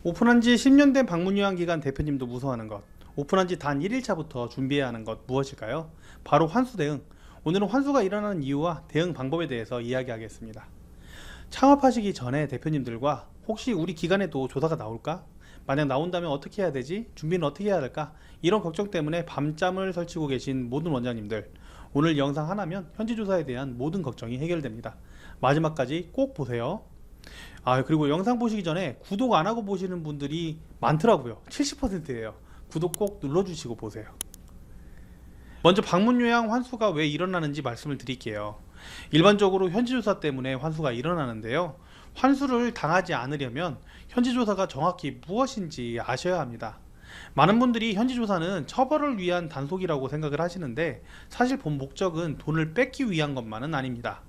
오픈한 지 10년 된 방문요양기관 대표님도 무서워하는 것, 오픈한 지 단 1일차부터 준비해야 하는 것 무엇일까요? 바로 환수 대응. 오늘은 환수가 일어나는 이유와 대응 방법에 대해서 이야기하겠습니다. 창업하시기 전에 대표님들과 혹시 우리 기관에도 조사가 나올까? 만약 나온다면 어떻게 해야 되지? 준비는 어떻게 해야 할까? 이런 걱정 때문에 밤잠을 설치고 계신 모든 원장님들, 오늘 영상 하나면 현지조사에 대한 모든 걱정이 해결됩니다. 마지막까지 꼭 보세요. 그리고 영상 보시기 전에 구독 안 하고 보시는 분들이 많더라고요. 70%예요. 구독 꼭 눌러주시고 보세요. 먼저 방문요양 환수가 왜 일어나는지 말씀을 드릴게요. 일반적으로 현지조사 때문에 환수가 일어나는데요. 환수를 당하지 않으려면 현지조사가 정확히 무엇인지 아셔야 합니다. 많은 분들이 현지조사는 처벌을 위한 단속이라고 생각을 하시는데, 사실 본 목적은 돈을 뺏기 위한 것만은 아닙니다.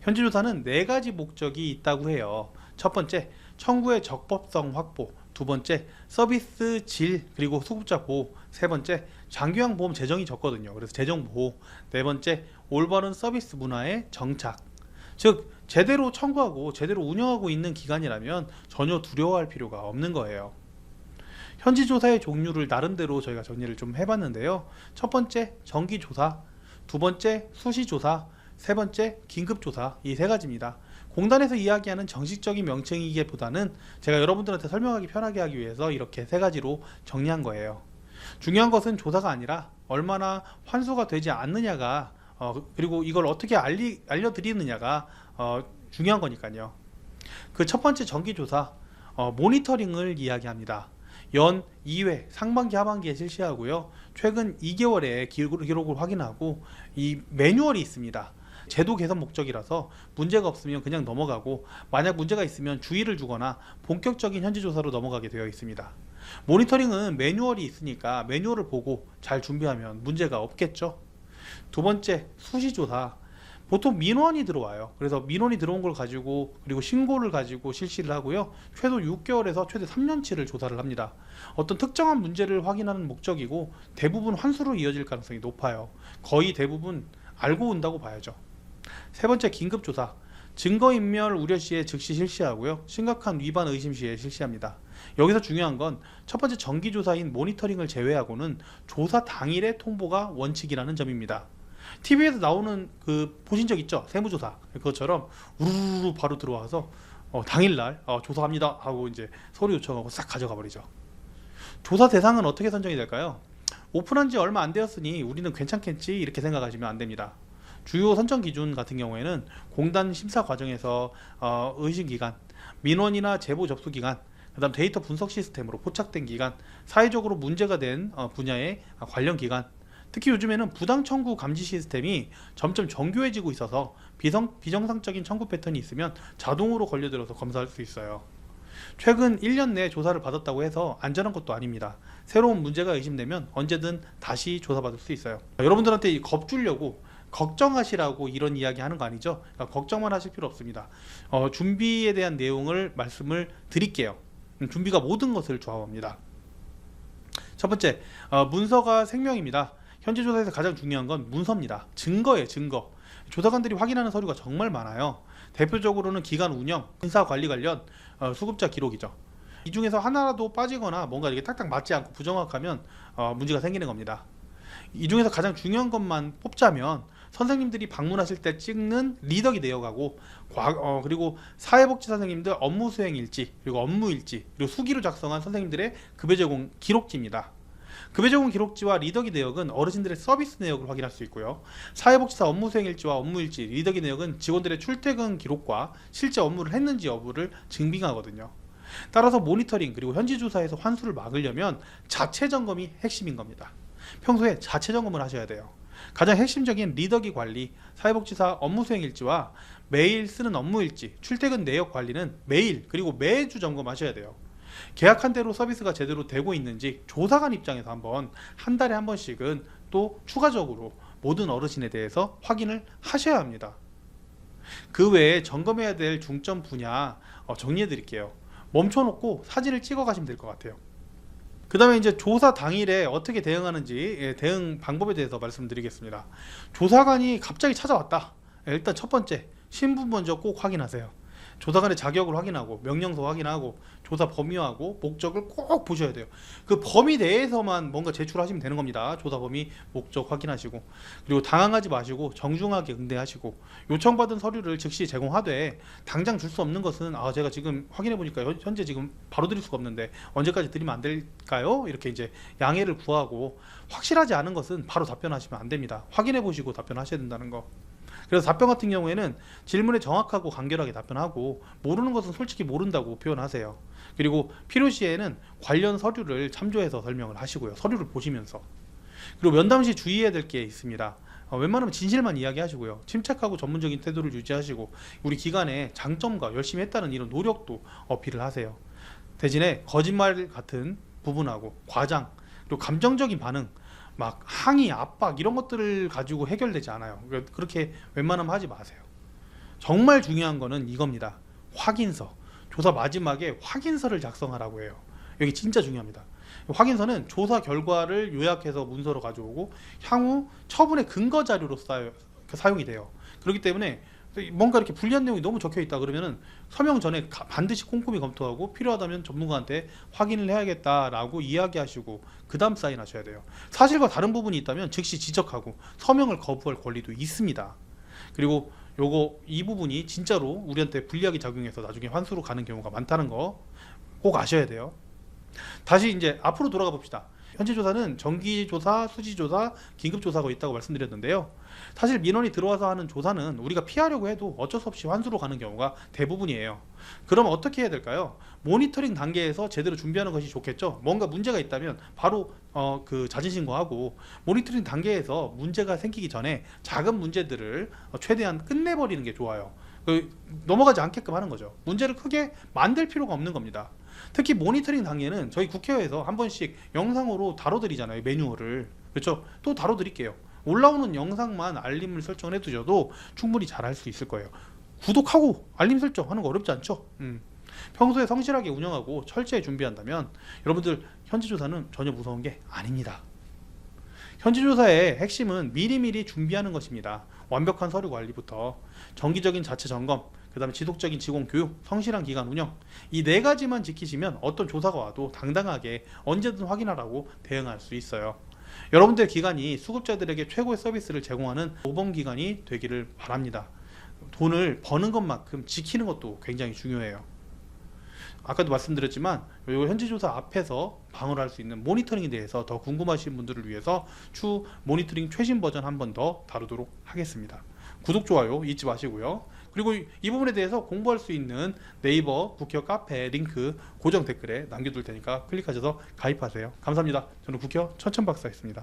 현지조사는 4가지 목적이 있다고 해요. 첫 번째, 청구의 적법성 확보. 두 번째, 서비스 질 그리고 수급자 보호. 세 번째, 장기요양 보험 재정이 적거든요. 그래서 재정 보호. 네 번째, 올바른 서비스 문화의 정착. 즉, 제대로 청구하고 제대로 운영하고 있는 기관이라면 전혀 두려워할 필요가 없는 거예요. 현지조사의 종류를 나름대로 저희가 정리를 좀 해봤는데요. 첫 번째, 정기조사. 두 번째, 수시조사. 세 번째, 긴급조사. 이 3가지입니다. 공단에서 이야기하는 정식적인 명칭이기보다는 제가 여러분들한테 설명하기 편하게 하기 위해서 이렇게 3가지로 정리한 거예요. 중요한 것은 조사가 아니라 얼마나 환수가 되지 않느냐가 그리고 이걸 어떻게 알려드리느냐가 중요한 거니까요. 그 첫 번째 정기조사, 모니터링을 이야기합니다. 연 2회 상반기 하반기에 실시하고요. 최근 2개월의 기록을 확인하고 이 매뉴얼이 있습니다. 제도 개선 목적이라서 문제가 없으면 그냥 넘어가고, 만약 문제가 있으면 주의를 주거나 본격적인 현지조사로 넘어가게 되어 있습니다. 모니터링은 매뉴얼이 있으니까 매뉴얼을 보고 잘 준비하면 문제가 없겠죠. 두 번째, 수시조사. 보통 민원이 들어와요. 그래서 민원이 들어온 걸 가지고 그리고 신고를 가지고 실시를 하고요. 최소 6개월에서 최대 3년치를 조사를 합니다. 어떤 특정한 문제를 확인하는 목적이고 대부분 환수로 이어질 가능성이 높아요. 거의 대부분 알고 온다고 봐야죠. 세 번째, 긴급조사. 증거인멸 우려 시에 즉시 실시하고요. 심각한 위반 의심 시에 실시합니다. 여기서 중요한 건 첫 번째 정기조사인 모니터링을 제외하고는 조사 당일의 통보가 원칙이라는 점입니다. TV에서 나오는 보신 적 있죠? 세무조사. 그것처럼 우르르 바로 들어와서 당일날 조사합니다 하고 이제 서류 요청하고 싹 가져가 버리죠. 조사 대상은 어떻게 선정이 될까요? 오픈한 지 얼마 안 되었으니 우리는 괜찮겠지 이렇게 생각하시면 안 됩니다. 주요 선정 기준 같은 경우에는 공단 심사 과정에서 의심기간, 민원이나 제보 접수 기간, 그 다음 데이터 분석 시스템으로 포착된 기간, 사회적으로 문제가 된 분야의 관련 기간, 특히 요즘에는 부당 청구 감지 시스템이 점점 정교해지고 있어서 비정상적인 청구 패턴이 있으면 자동으로 걸려들어서 검사할 수 있어요. 최근 1년 내 조사를 받았다고 해서 안전한 것도 아닙니다. 새로운 문제가 의심되면 언제든 다시 조사받을 수 있어요. 여러분들한테 겁주려고 걱정하시라고 이런 이야기 하는 거 아니죠? 그러니까 걱정만 하실 필요 없습니다. 준비에 대한 내용을 말씀을 드릴게요. 준비가 모든 것을 조합합니다. 첫 번째, 문서가 생명입니다. 현지조사에서 가장 중요한 건 문서입니다. 증거예요, 증거. 조사관들이 확인하는 서류가 정말 많아요. 대표적으로는 기관 운영, 인사관리 관련 수급자 기록이죠. 이 중에서 하나라도 빠지거나 뭔가 이렇게 딱딱 맞지 않고 부정확하면 문제가 생기는 겁니다. 이 중에서 가장 중요한 것만 뽑자면 선생님들이 방문하실 때 찍는 리더기 내역하고 그리고 사회복지 선생님들 업무 수행 일지, 그리고 업무 일지, 그리고 수기로 작성한 선생님들의 급여 제공 기록지입니다. 급여 제공 기록지와 리더기 내역은 어르신들의 서비스 내역을 확인할 수 있고요. 사회복지사 업무 수행 일지와 업무 일지, 리더기 내역은 직원들의 출퇴근 기록과 실제 업무를 했는지 여부를 증빙하거든요. 따라서 모니터링 그리고 현지조사에서 환수를 막으려면 자체 점검이 핵심인 겁니다. 평소에 자체 점검을 하셔야 돼요. 가장 핵심적인 리더기 관리, 사회복지사 업무 수행 일지와 매일 쓰는 업무 일지, 출퇴근 내역 관리는 매일 그리고 매주 점검하셔야 돼요. 계약한 대로 서비스가 제대로 되고 있는지 조사관 입장에서 한 달에 한 번씩은 또 추가적으로 모든 어르신에 대해서 확인을 하셔야 합니다. 그 외에 점검해야 될 중점 분야 정리해 드릴게요. 멈춰놓고 사진을 찍어 가시면 될 것 같아요. 그 다음에 이제 조사 당일에 어떻게 대응하는지 대응 방법에 대해서 말씀드리겠습니다. 조사관이 갑자기 찾아왔다. 일단 첫 번째, 신분 먼저 꼭 확인하세요. 조사관의 자격을 확인하고 명령서 확인하고 조사 범위하고 목적을 꼭 보셔야 돼요. 그 범위 내에서만 뭔가 제출하시면 되는 겁니다. 조사 범위, 목적 확인하시고, 그리고 당황하지 마시고 정중하게 응대하시고, 요청받은 서류를 즉시 제공하되 당장 줄 수 없는 것은 제가 지금 확인해 보니까 현재 지금 바로 드릴 수가 없는데 언제까지 드리면 안 될까요? 이렇게 이제 양해를 구하고, 확실하지 않은 것은 바로 답변하시면 안 됩니다. 확인해 보시고 답변하셔야 된다는 거. 그래서 답변 같은 경우에는 질문에 정확하고 간결하게 답변하고, 모르는 것은 솔직히 모른다고 표현하세요. 그리고 필요시에는 관련 서류를 참조해서 설명을 하시고요. 서류를 보시면서. 그리고 면담 시 주의해야 될 게 있습니다. 웬만하면 진실만 이야기하시고요. 침착하고 전문적인 태도를 유지하시고, 우리 기관의 장점과 열심히 했다는 이런 노력도 어필을 하세요. 대신에 거짓말 같은 부분하고 과장, 그리고 감정적인 반응, 막 항의, 압박 이런 것들을 가지고 해결되지 않아요. 그렇게 웬만하면 하지 마세요. 정말 중요한 거는 이겁니다. 확인서. 조사 마지막에 확인서를 작성하라고 해요. 여기 진짜 중요합니다. 확인서는 조사 결과를 요약해서 문서로 가져오고 향후 처분의 근거 자료로 사용이 돼요. 그렇기 때문에 뭔가 이렇게 불리한 내용이 너무 적혀 있다 그러면은 서명 전에 반드시 꼼꼼히 검토하고 필요하다면 전문가한테 확인을 해야겠다라고 이야기하시고 그 다음 사인하셔야 돼요. 사실과 다른 부분이 있다면 즉시 지적하고 서명을 거부할 권리도 있습니다. 그리고 이 부분이 진짜로 우리한테 불리하게 작용해서 나중에 환수로 가는 경우가 많다는 거 꼭 아셔야 돼요. 다시 이제 앞으로 돌아가 봅시다. 현재 조사는 정기조사, 수지조사, 긴급조사가 있다고 말씀드렸는데요. 사실 민원이 들어와서 하는 조사는 우리가 피하려고 해도 어쩔 수 없이 환수로 가는 경우가 대부분이에요. 그럼 어떻게 해야 될까요? 모니터링 단계에서 제대로 준비하는 것이 좋겠죠. 뭔가 문제가 있다면 바로 그 자진신고하고, 모니터링 단계에서 문제가 생기기 전에 작은 문제들을 최대한 끝내버리는 게 좋아요. 넘어가지 않게끔 하는 거죠. 문제를 크게 만들 필요가 없는 겁니다. 특히 모니터링 단계는 저희 국회에서 한 번씩 영상으로 다뤄드리잖아요. 매뉴얼을. 그렇죠? 또 다뤄드릴게요. 올라오는 영상만 알림을 설정을 해두셔도 충분히 잘 할 수 있을 거예요. 구독하고 알림 설정하는 거 어렵지 않죠? 평소에 성실하게 운영하고 철저히 준비한다면 여러분들 현지조사는 전혀 무서운 게 아닙니다. 현지조사의 핵심은 미리미리 준비하는 것입니다. 완벽한 서류 관리부터 정기적인 자체 점검, 그 다음에 지속적인 직원 교육, 성실한 기관 운영, 이 네 가지만 지키시면 어떤 조사가 와도 당당하게 언제든 확인하라고 대응할 수 있어요. 여러분들 기관이 수급자들에게 최고의 서비스를 제공하는 모범기관이 되기를 바랍니다. 돈을 버는 것만큼 지키는 것도 굉장히 중요해요. 아까도 말씀드렸지만 현지조사 앞에서 방어를 할 수 있는 모니터링에 대해서 더 궁금하신 분들을 위해서 추후 모니터링 최신 버전 한 번 더 다루도록 하겠습니다. 구독, 좋아요 잊지 마시고요. 그리고 이 부분에 대해서 공부할 수 있는 네이버 국회어 카페 링크 고정 댓글에 남겨둘 테니까 클릭하셔서 가입하세요. 감사합니다. 저는 국회어 천천박사였습니다.